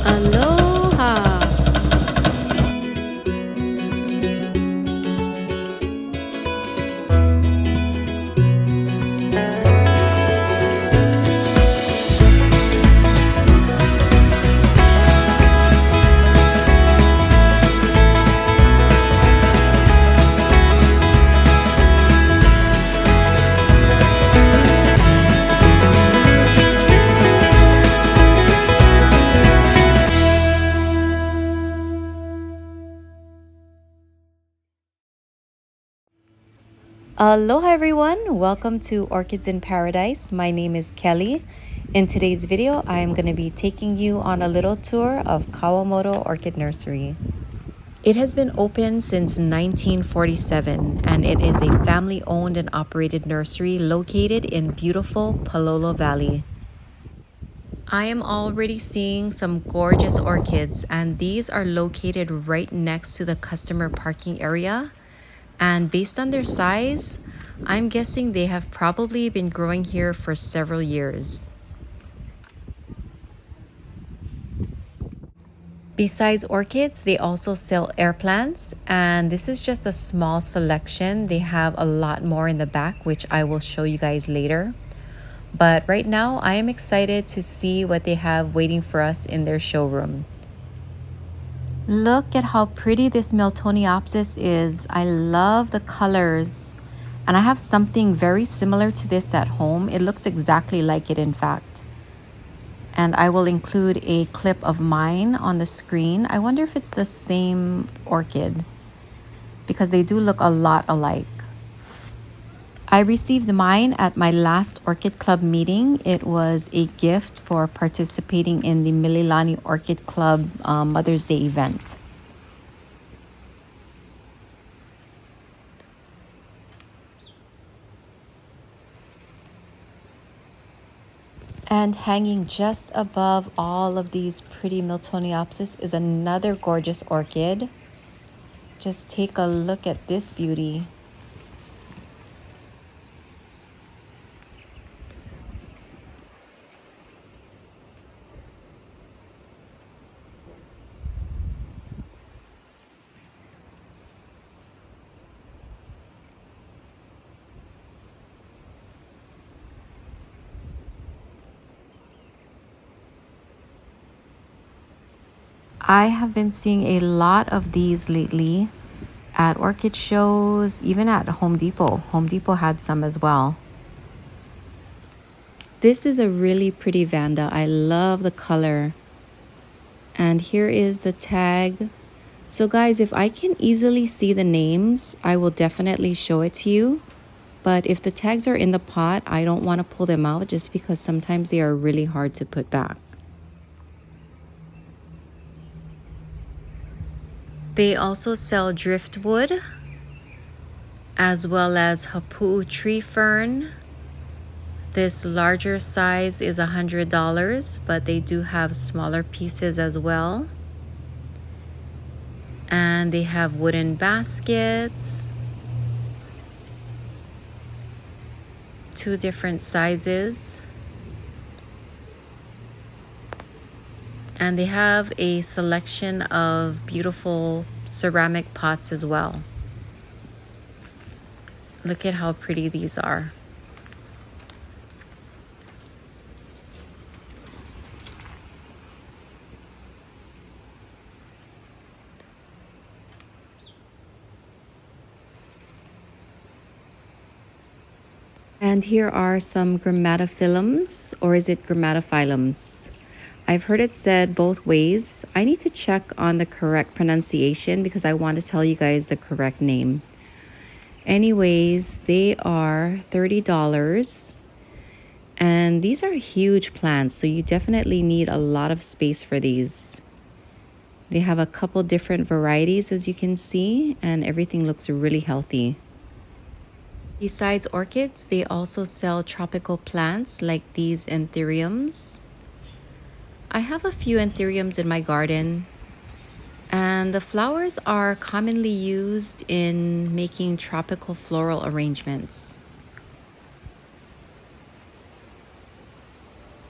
Aloha! Aloha everyone, welcome to Orchids in Paradise. My name is Kelly. In today's video, I am going to be taking you on a little tour of Kawamoto Orchid Nursery. It has been open since 1947 and it is a family owned and operated nursery located in beautiful Palolo Valley. I am already seeing some gorgeous orchids and these are located right next to the customer parking area. And based on their size, I'm guessing they have probably been growing here for several years. Besides orchids, they also sell air plants, and this is just a small selection. They have a lot more in the back, which I will show you guys later. But right now, I am excited to see what they have waiting for us in their showroom. Look at how pretty this Miltoniopsis is. I love the colors. And I have something very similar to this at home. It looks exactly like it, in fact. And I will include a clip of mine on the screen. I wonder if it's the same orchid because they do look a lot alike. I received mine at my last Orchid Club meeting. It was a gift for participating in the Mililani Orchid Club Mother's Day event. And hanging just above all of these pretty Miltoniopsis is another gorgeous orchid. Just take a look at this beauty. I have been seeing a lot of these lately at orchid shows, even at Home Depot. Home Depot had some as well. This is a really pretty Vanda. I love the color. And here is the tag. So guys, if I can easily see the names, I will definitely show it to you. But if the tags are in the pot, I don't want to pull them out just because sometimes they are really hard to put back. They also sell driftwood, as well as hapu'u tree fern. This larger size is $100, but they do have smaller pieces as well. And they have wooden baskets, 2 different sizes. And they have a selection of beautiful ceramic pots as well. Look at how pretty these are. And here are some grammatophyllums, or is it grammatophyllums? I've heard it said both ways. I need to check on the correct pronunciation because I want to tell you guys the correct name. Anyways, they are $30. And these are huge plants, so you definitely need a lot of space for these. They have a couple different varieties, as you can see, and everything looks really healthy. Besides orchids, they also sell tropical plants like these anthuriums. I have a few anthuriums in my garden, and the flowers are commonly used in making tropical floral arrangements.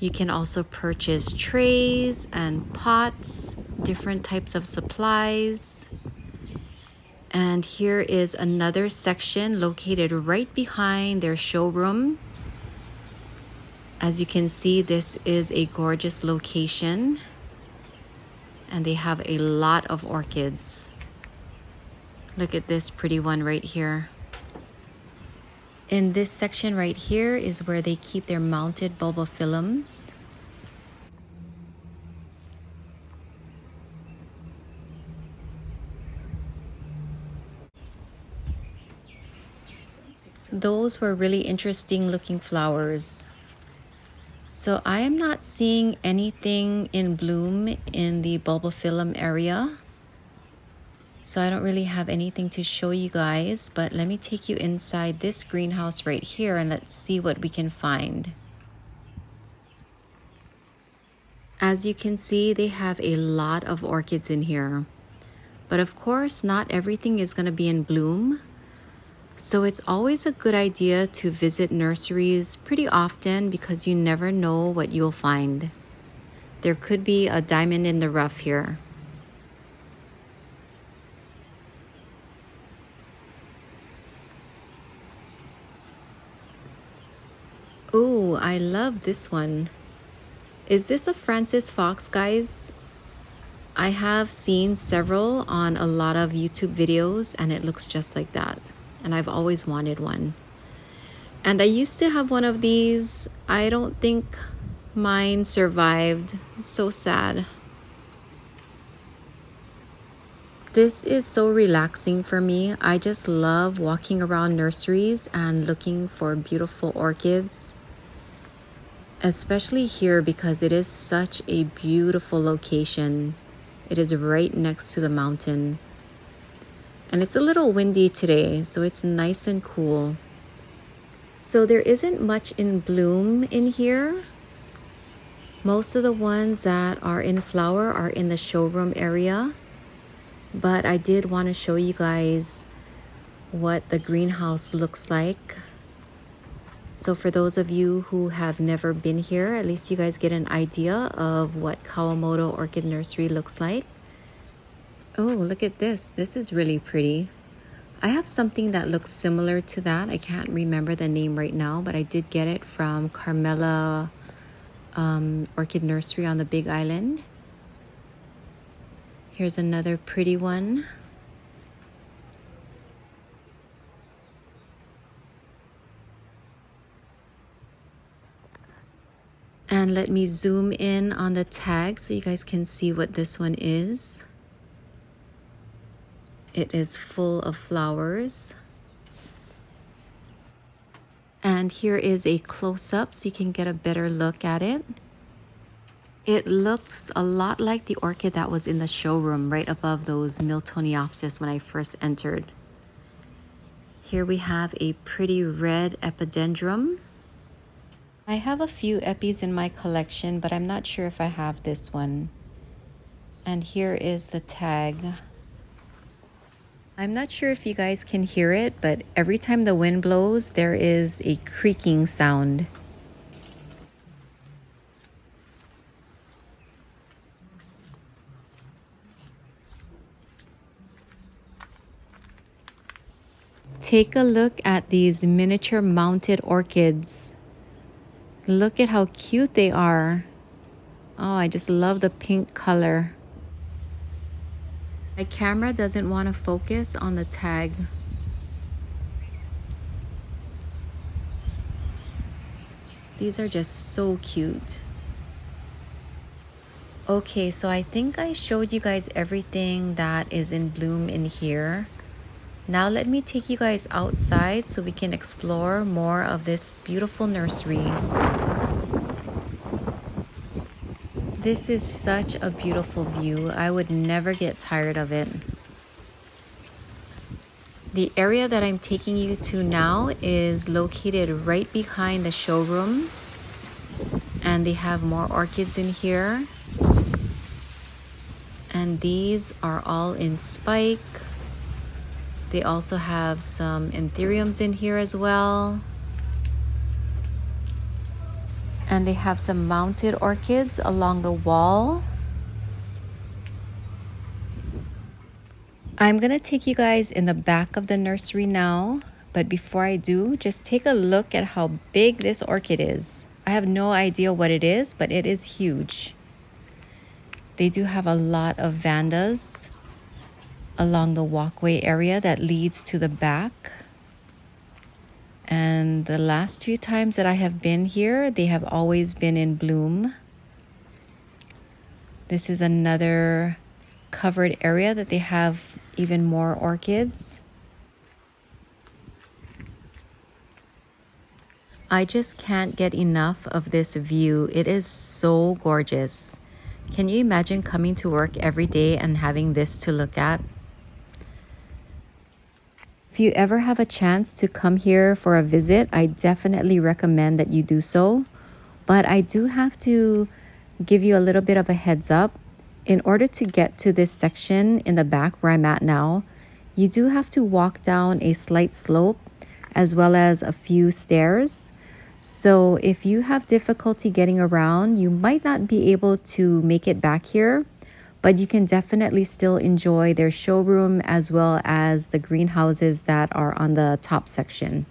You can also purchase trays and pots, different types of supplies. And here is another section located right behind their showroom. As you can see, this is a gorgeous location, and they have a lot of orchids. Look at this pretty one right here. In this section right here is where they keep their mounted bulbophyllums. Those were really interesting looking flowers. So I am not seeing anything in bloom in the bulbophyllum area. So I don't really have anything to show you guys, but let me take you inside this greenhouse right here and let's see what we can find. As you can see, they have a lot of orchids in here. But of course, not everything is going to be in bloom. So it's always a good idea to visit nurseries pretty often because you never know what you'll find. There could be a diamond in the rough here. Ooh, I love this one. Is this a Francis Fox, guys? I have seen several on a lot of YouTube videos and it looks just like that. And I've always wanted one. And I used to have one of these. I don't think mine survived. So sad. This is so relaxing for me. I just love walking around nurseries and looking for beautiful orchids. Especially here because it is such a beautiful location. It is right next to the mountain. And it's a little windy today, so it's nice and cool. So there isn't much in bloom in here. Most of the ones that are in flower are in the showroom area. But I did want to show you guys what the greenhouse looks like. So for those of you who have never been here, at least you guys get an idea of what Kawamoto Orchid Nursery looks like. Oh, look at this. This is really pretty. I have something that looks similar to that. I can't remember the name right now, but I did get it from Carmela Orchid Nursery on the Big Island. Here's another pretty one. And let me zoom in on the tag so you guys can see what this one is. It is full of flowers. And here is a close-up so you can get a better look at it. It looks a lot like the orchid that was in the showroom right above those Miltoniopsis when I first entered. Here we have a pretty red epidendrum. I have a few epis in my collection, but I'm not sure if I have this one. And here is the tag. I'm not sure if you guys can hear it, but every time the wind blows, there is a creaking sound. Take a look at these miniature mounted orchids. Look at how cute they are. Oh, I just love the pink color. My camera doesn't want to focus on the tag. These are just so cute. Okay, so I think I showed you guys everything that is in bloom in here. Now let me take you guys outside so we can explore more of this beautiful nursery. This is such a beautiful view. I would never get tired of it. The area that I'm taking you to now is located right behind the showroom. And they have more orchids in here. And these are all in spike. They also have some anthuriums in here as well. And they have some mounted orchids along the wall. I'm gonna take you guys in the back of the nursery now, but before I do, just take a look at how big this orchid is. I have no idea what it is, but it is huge. They do have a lot of vandas along the walkway area that leads to the back. And the last few times that I have been here, they have always been in bloom. This is another covered area that they have even more orchids. I just can't get enough of this view. It is so gorgeous. Can you imagine coming to work every day and having this to look at? If you ever have a chance to come here for a visit, I definitely recommend that you do so. But I do have to give you a little bit of a heads up. In order to get to this section in the back where I'm at now, you do have to walk down a slight slope as well as a few stairs. So if you have difficulty getting around, you might not be able to make it back here, but you can definitely still enjoy their showroom as well as the greenhouses that are on the top section.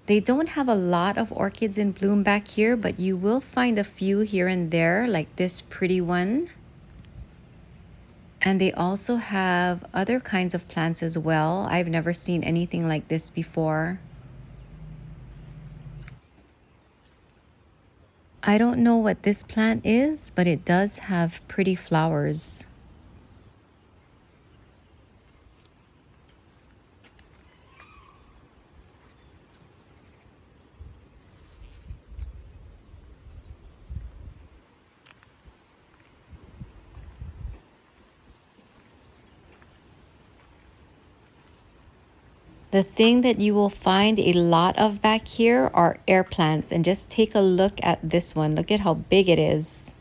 They don't have a lot of orchids in bloom back here, but you will find a few here and there, like this pretty one. And they also have other kinds of plants as well. I've never seen anything like this before. I don't know what this plant is, but it does have pretty flowers. The thing that you will find a lot of back here are air plants, and just take a look at this one. Look at how big it is.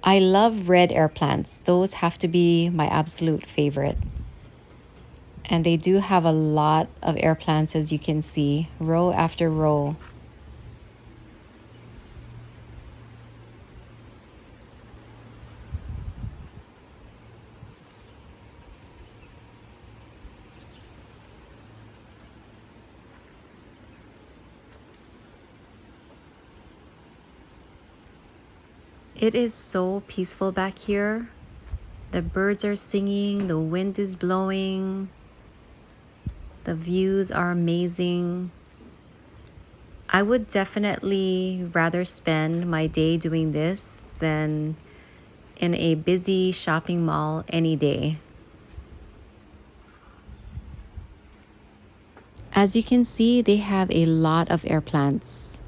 I love red air plants. Those have to be my absolute favorite. And they do have a lot of air plants, as you can see, row after row. It is so peaceful back here. The birds are singing, the wind is blowing, the views are amazing. I would definitely rather spend my day doing this than in a busy shopping mall any day. As you can see, they have a lot of air plants.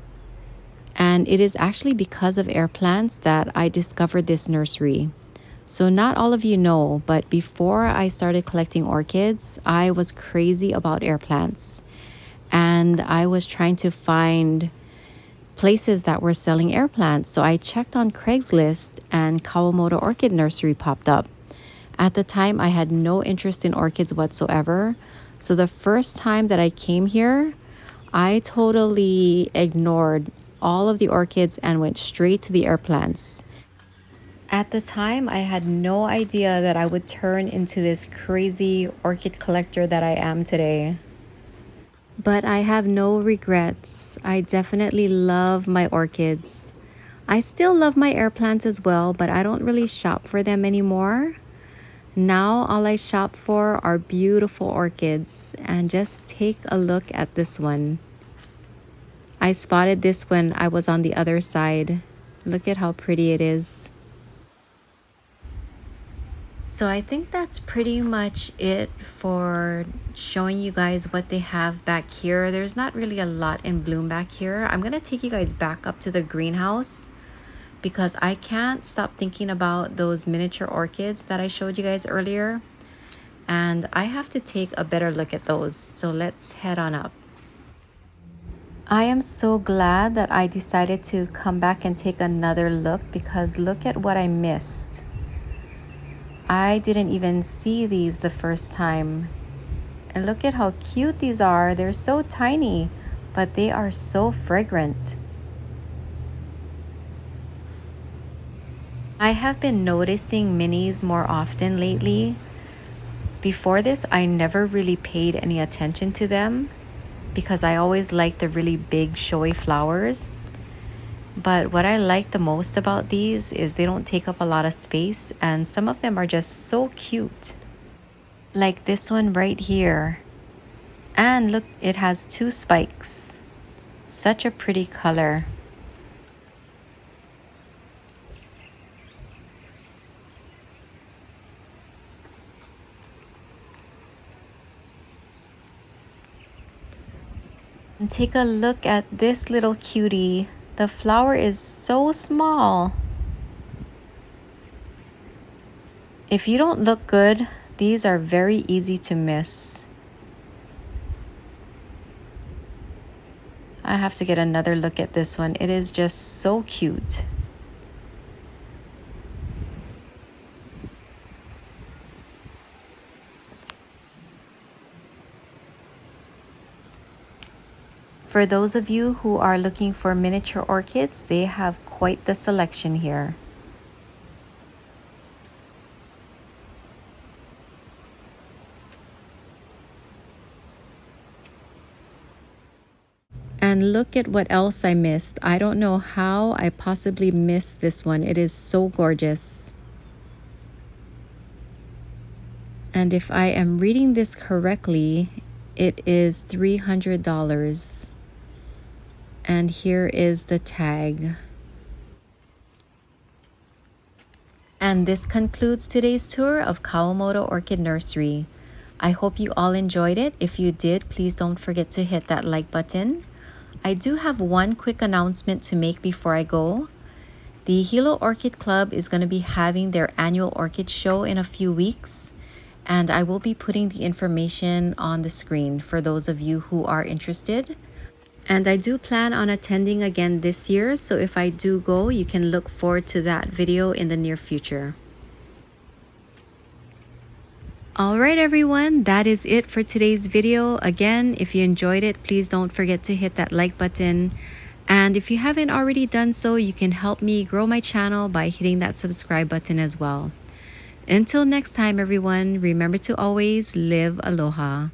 And it is actually because of air plants that I discovered this nursery. So not all of you know, but before I started collecting orchids, I was crazy about air plants. And I was trying to find places that were selling air plants. So I checked on Craigslist and Kawamoto Orchid Nursery popped up. At the time, I had no interest in orchids whatsoever. So the first time that I came here, I totally ignored all of the orchids and went straight to the air plants. At the time, I had no idea that I would turn into this crazy orchid collector that I am today. But I have no regrets. I definitely love my orchids. I still love my air plants as well, but I don't really shop for them anymore. Now all I shop for are beautiful orchids, and just take a look at this one. I spotted this when I was on the other side. Look at how pretty it is. So I think that's pretty much it for showing you guys what they have back here. There's not really a lot in bloom back here. I'm gonna take you guys back up to the greenhouse because I can't stop thinking about those miniature orchids that I showed you guys earlier. And I have to take a better look at those. So let's head on up. I am so glad that I decided to come back and take another look because look at what I missed. I didn't even see these the first time. And look at how cute these are. They're so tiny, but they are so fragrant. I have been noticing minis more often lately. Before this, I never really paid any attention to them because I always liked the really big showy flowers. But what I like the most about these is they don't take up a lot of space, and some of them are just so cute. Like this one right here. And look, it has two spikes. Such a pretty color. And take a look at this little cutie. The flower is so small. If you don't look good, these are very easy to miss. I have to get another look at this one. It is just so cute. For those of you who are looking for miniature orchids, they have quite the selection here. And look at what else I missed. I don't know how I possibly missed this one. It is so gorgeous. And if I am reading this correctly, it is $300. And here is the tag. And this concludes today's tour of Kawamoto Orchid Nursery. I hope you all enjoyed it. If you did, please don't forget to hit that like button. I do have one quick announcement to make before I go. The Hilo Orchid Club is going to be having their annual orchid show in a few weeks, and I will be putting the information on the screen for those of you who are interested. And I do plan on attending again this year, so if I do go, you can look forward to that video in the near future. Alright everyone, that is it for today's video. Again, if you enjoyed it, please don't forget to hit that like button. And if you haven't already done so, you can help me grow my channel by hitting that subscribe button as well. Until next time everyone, remember to always live aloha.